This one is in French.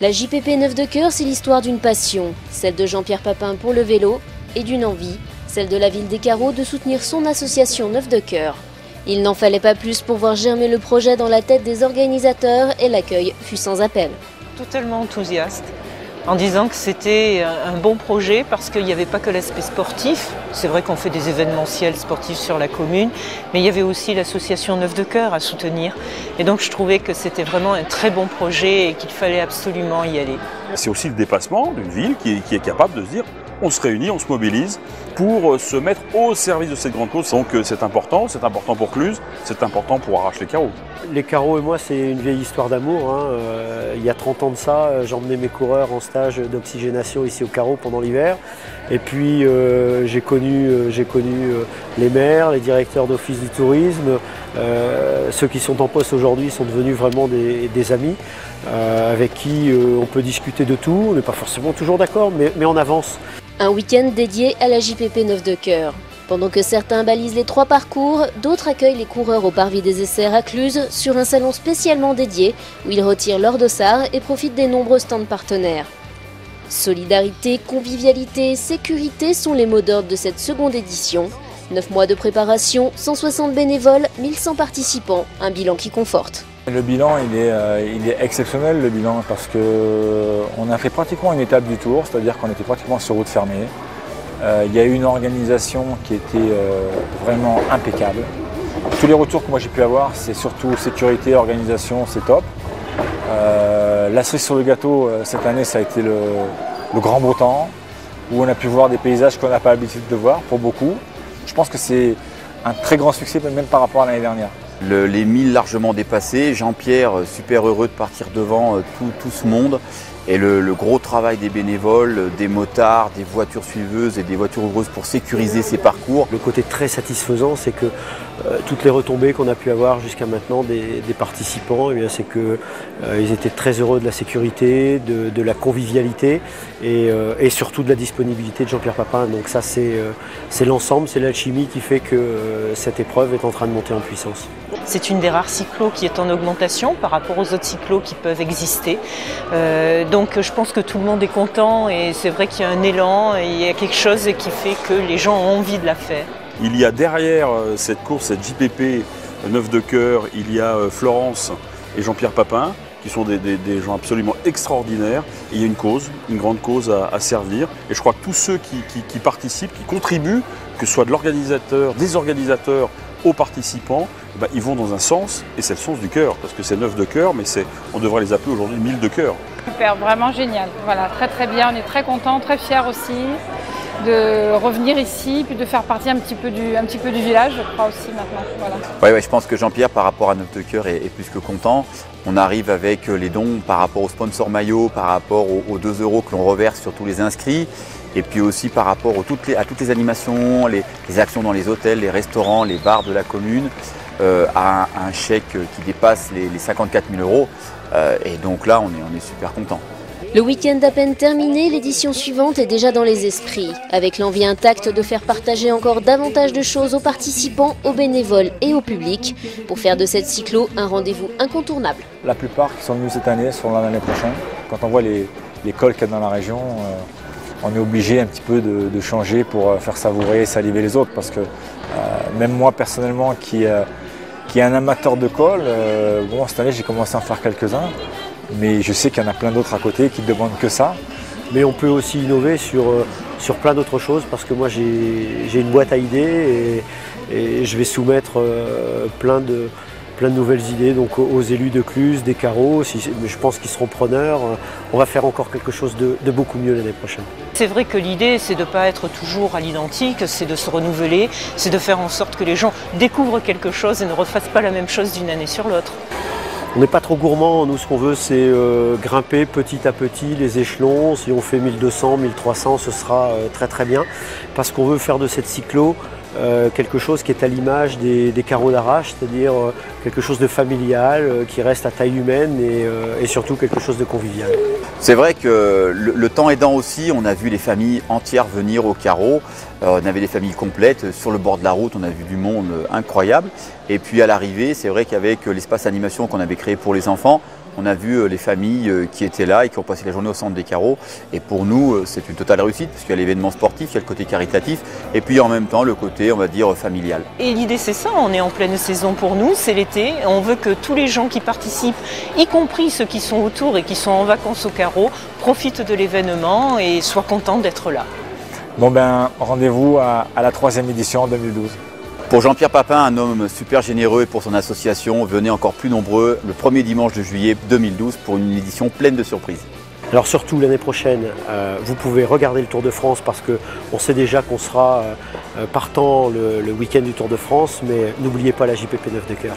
La JPP Neuf de Cœur, c'est l'histoire d'une passion, celle de Jean-Pierre Papin pour le vélo, et d'une envie, celle de la ville des Carreaux de soutenir son association Neuf de Cœur. Il n'en fallait pas plus pour voir germer le projet dans la tête des organisateurs et l'accueil fut sans appel. Totalement enthousiaste, en disant que c'était un bon projet parce qu'il n'y avait pas que l'aspect sportif. C'est vrai qu'on fait des événementiels sportifs sur la commune, mais il y avait aussi l'association Neuf de Cœur à soutenir. Et donc je trouvais que c'était vraiment un très bon projet et qu'il fallait absolument y aller. C'est aussi le dépassement d'une ville qui est capable de se dire on se réunit, on se mobilise pour se mettre au service de cette grande cause. Donc c'est important pour Cluses, c'est important pour Arrache les Carreaux. Les Carreaux et moi, c'est une vieille histoire d'amour. Il y a 30 ans de ça, j'emmenais mes coureurs en stage d'oxygénation ici au Carreaux pendant l'hiver. Et puis j'ai connu les maires, les directeurs d'office du tourisme. Ceux qui sont en poste aujourd'hui sont devenus vraiment des amis avec qui on peut discuter de tout. On n'est pas forcément toujours d'accord, mais on avance. Un week-end dédié à la JPP Neuf de Cœur. Pendant que certains balisent les 3 parcours, d'autres accueillent les coureurs au parvis des Essers à Cluses sur un salon spécialement dédié où ils retirent leur dossard et profitent des nombreux stands partenaires. Solidarité, convivialité, sécurité sont les mots d'ordre de cette seconde édition. 9 mois de préparation, 160 bénévoles, 1100 participants, un bilan qui conforte. Le bilan il est exceptionnel le bilan parce qu'on a fait pratiquement une étape du tour, c'est-à-dire qu'on était pratiquement sur route fermée. Il y a eu une organisation qui était vraiment impeccable. Tous les retours que moi j'ai pu avoir, c'est surtout sécurité, organisation, c'est top. La cerise sur le gâteau cette année, ça a été le grand beau temps, où on a pu voir des paysages qu'on n'a pas l'habitude de voir pour beaucoup. Je pense que c'est un très grand succès même par rapport à l'année dernière. Les 1000 largement dépassés, Jean-Pierre super heureux de partir devant tout ce monde. Et le gros travail des bénévoles, des motards, des voitures suiveuses et des voitures ouvreuses pour sécuriser ces parcours. Le côté très satisfaisant, c'est que toutes les retombées qu'on a pu avoir jusqu'à maintenant des participants, eh bien, c'est qu'ils étaient très heureux de la sécurité, de la convivialité et surtout de la disponibilité de Jean-Pierre Papin. Donc ça, c'est l'ensemble, c'est l'alchimie qui fait que cette épreuve est en train de monter en puissance. C'est une des rares cyclos qui est en augmentation par rapport aux autres cyclos qui peuvent exister. Donc je pense que tout le monde est content et c'est vrai qu'il y a un élan et il y a quelque chose qui fait que les gens ont envie de la faire. Il y a derrière cette course, cette JPP Neuf de Cœur, il y a Florence et Jean-Pierre Papin qui sont des gens absolument extraordinaires. Et il y a une cause, une grande cause à servir. Et je crois que tous ceux qui participent, qui contribuent, que ce soit de l'organisateur, des organisateurs, aux participants, ils vont dans un sens, et c'est le sens du cœur, parce que c'est Neuf de Cœur, mais on devrait les appeler aujourd'hui 1000 de Cœur. Super, vraiment génial. Voilà, très bien, on est très contents, très fiers aussi de revenir ici, puis de faire partie un petit peu du village, je crois aussi maintenant. Voilà. Ouais, je pense que Jean-Pierre, par rapport à Neuf de Cœur, est plus que content. On arrive avec les dons par rapport au sponsor maillot, par rapport aux 2 € que l'on reverse sur tous les inscrits. Et puis aussi par rapport à toutes les animations, les actions dans les hôtels, les restaurants, les bars de la commune, à un chèque qui dépasse les 54 000 €. Et donc là, on est super content. Le week-end à peine terminé, l'édition suivante est déjà dans les esprits, avec l'envie intacte de faire partager encore davantage de choses aux participants, aux bénévoles et au public, pour faire de cette cyclo un rendez-vous incontournable. La plupart qui sont venus cette année seront là l'année prochaine. Quand on voit les cols qu'il y a dans la région, on est obligé un petit peu de changer pour faire savourer et saliver les autres. Parce que même moi personnellement qui est un amateur de cols, bon, cette année j'ai commencé à en faire quelques-uns. Mais je sais qu'il y en a plein d'autres à côté qui ne demandent que ça. Mais on peut aussi innover sur plein d'autres choses parce que moi j'ai une boîte à idées et je vais soumettre plein de nouvelles idées donc aux élus de Cluses, des Carreaux. Je pense qu'ils seront preneurs. On va faire encore quelque chose de beaucoup mieux l'année prochaine. C'est vrai que l'idée, c'est de ne pas être toujours à l'identique, c'est de se renouveler, c'est de faire en sorte que les gens découvrent quelque chose et ne refassent pas la même chose d'une année sur l'autre. On n'est pas trop gourmand, nous ce qu'on veut c'est grimper petit à petit les échelons. Si on fait 1200, 1300, ce sera très bien. Parce qu'on veut faire de cette cyclo quelque chose qui est à l'image des Carreaux d'Arrache, c'est-à-dire quelque chose de familial, qui reste à taille humaine et surtout quelque chose de convivial. C'est vrai que le temps aidant aussi, on a vu les familles entières venir au Carreau. On avait des familles complètes. Sur le bord de la route, on a vu du monde incroyable. Et puis à l'arrivée, c'est vrai qu'avec l'espace animation qu'on avait créé pour les enfants, On a vu les familles qui étaient là et qui ont passé la journée au centre des carreaux. Et pour nous, c'est une totale réussite parce qu'il y a l'événement sportif, il y a le côté caritatif et puis en même temps le côté, on va dire, familial. Et l'idée c'est ça, on est en pleine saison pour nous, c'est l'été. On veut que tous les gens qui participent, y compris ceux qui sont autour et qui sont en vacances au carreau, profitent de l'événement et soient contents d'être là. Bon ben, rendez-vous à la 3e édition en 2012. Pour Jean-Pierre Papin, un homme super généreux, et pour son association, venez encore plus nombreux le 1er dimanche de juillet 2012 pour une édition pleine de surprises. Alors surtout l'année prochaine, vous pouvez regarder le Tour de France parce qu'on sait déjà qu'on sera partant le week-end du Tour de France, mais n'oubliez pas la JPP 9 de Cœur.